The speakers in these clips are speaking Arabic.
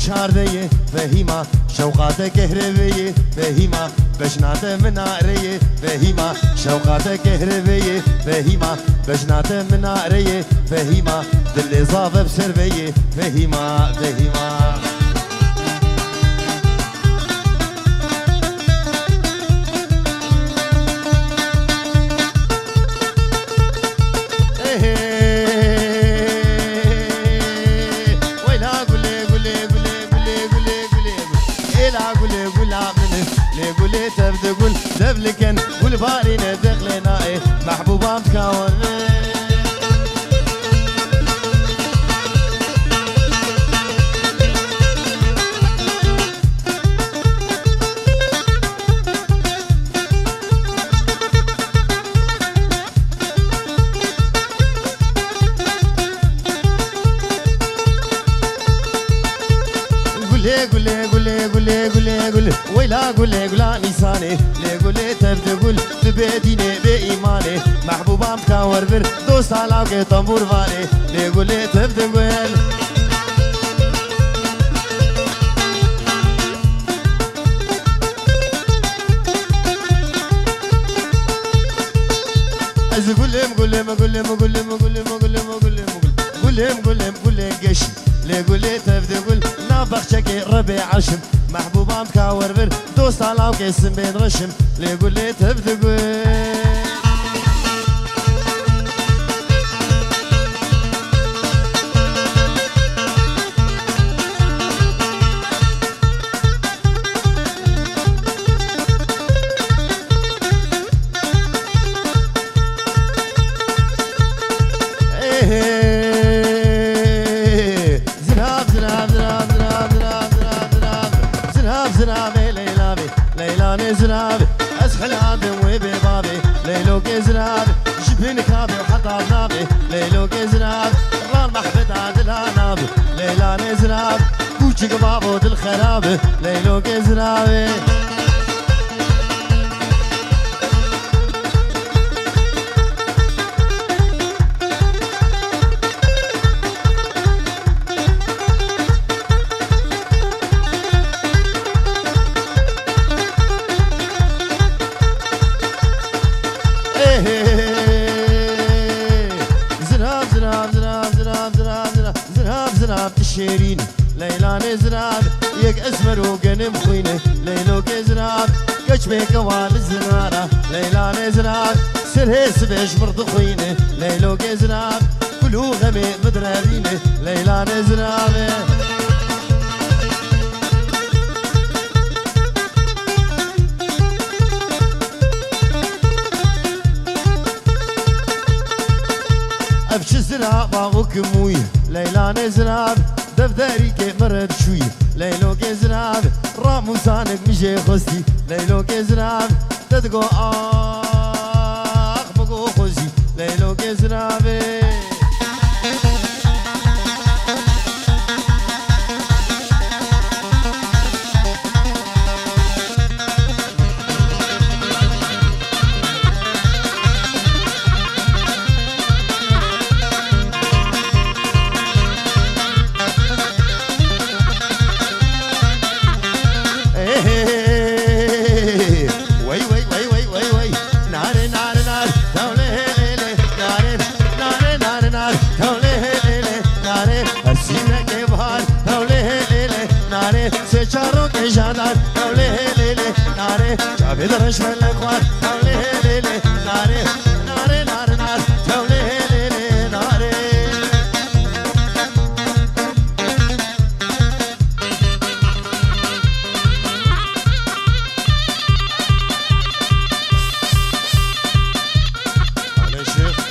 چارده فهیما شوقات کهربیه فهیما بجنات مناره فهیما شوقات کهربیه فهیما بجنات مناره فهیما دل زاف بسربیه فهیما فهیما تبدأ دبلكن والبارين دخلنا محبوبة متكون ويلا قولي نيساني لي قولي تبدأ قول تبيديني بإيماني محبوبة مكاور بر دوست علاقة طنبور فاني لي قولي تبدأ قول از قولم قشي لي قولي تبدأ قول نابخشكي ربي عشم محبوبة مكاور بر دوست علاقة اسم بين رشم لي قولي تبدأ قول زنابي اسخل عابي وببابي ليلوك زنابي جبين كابي وحطاب نابي ليلوك زنابي ران محبت عادل نابي ليلاني زنابي كوشي قبابو دل خرابي ليلوك زنابي شيرين ليلاني زناب يك اسمر وقنم خوينه ليلو كزناب كش بيك وال الزنارة ليلاني زناب سرهي سبيش مرض خوينه ليلو كزناب كلو غمي مدرارينه ليلاني زناب ابش زناب وكموي ليلاني زناب دفتري كي مرد شوي ليلو كي زناب رامو سانك مشي خستي ليلو كي زناب تدقو بقو خزي ليلو كي زنابي بدرش من الاخوان تولي ليلي ناري ناري ناري نار تولي ليلي ناري على الشيخ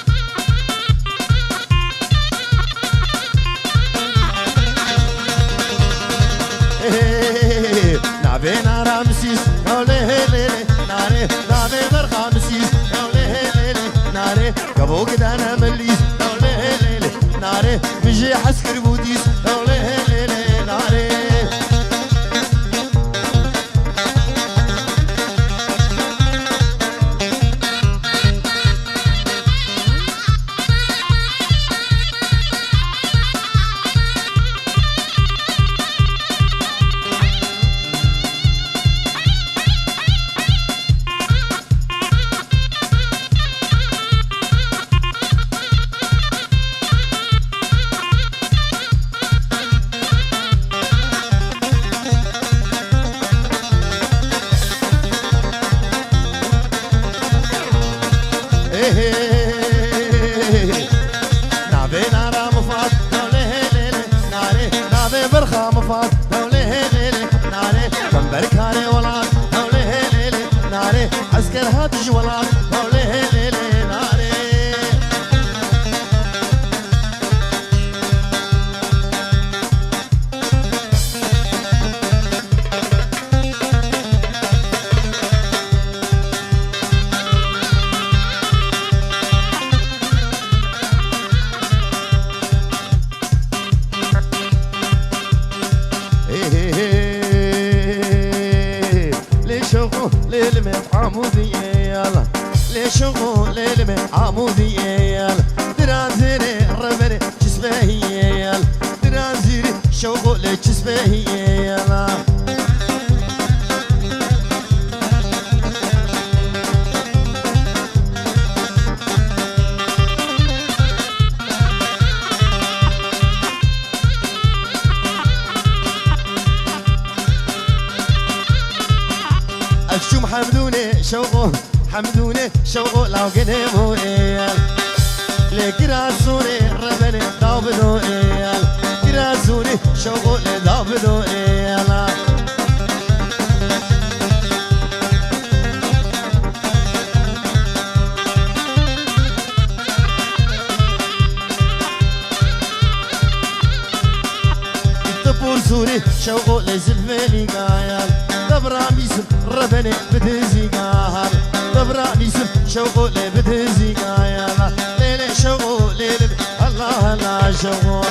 نعبينا رامسيس تولي ليلي ناري برخامسيس تولي ليلي ناري قبو كدانا مليس تولي ليلي ناري بيجي حسكر بوديس تولي ليلي ناري سبهيلا الشوم حمدوني شوقه حمدوني شوقه لو قدموا إيال لكراسوني ربني دابلو إيال كراسوني شوقه لدابلو إيال الدبور سوري شوقه لزلفلي قايال دبراني سم ربني بدزي قاهر دبراني سم شوقو لي بدزي قايالا ليلي شوقو ليلي الله لا شوقو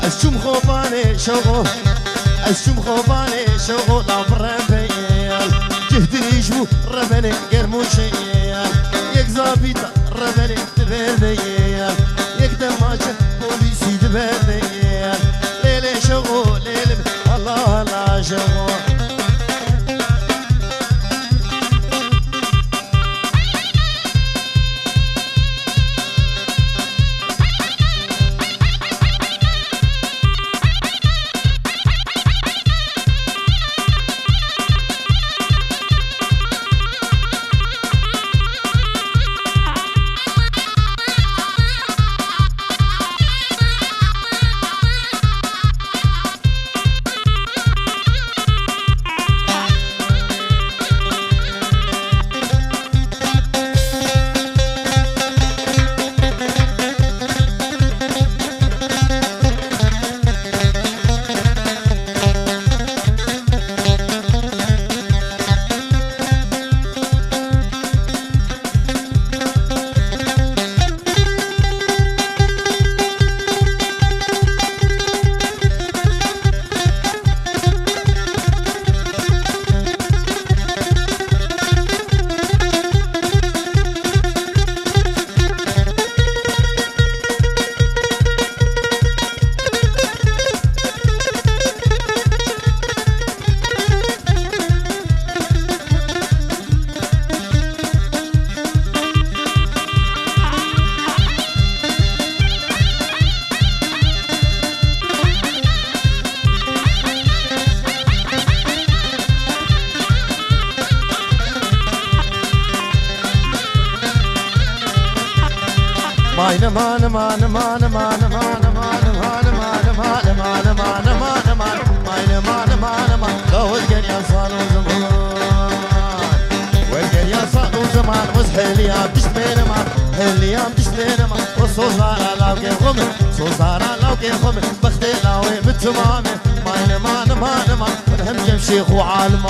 الشوم خوباني شوقو الشوم خوباني شوقو لابرن بيال جهدني جمو ربني قرمو شيال يك زابيطة ربني دبر بيال يك دماجة بوليسي دبر بيال ليلي شوقو ليلي الله لا شوقو مان مان مان مان مان مان مان مان مان مان مان مان مان مان مان مان والقل يا صالو زمان والقل يا صالو زمان وسحلي يا بتشتمين مان حلي يا بتشتمين مان وصوصارا لو كي غمر صوصارا لو كي غمر بختي لاوي متمامي مان مان مان مان ونهم جم شيخ وعالم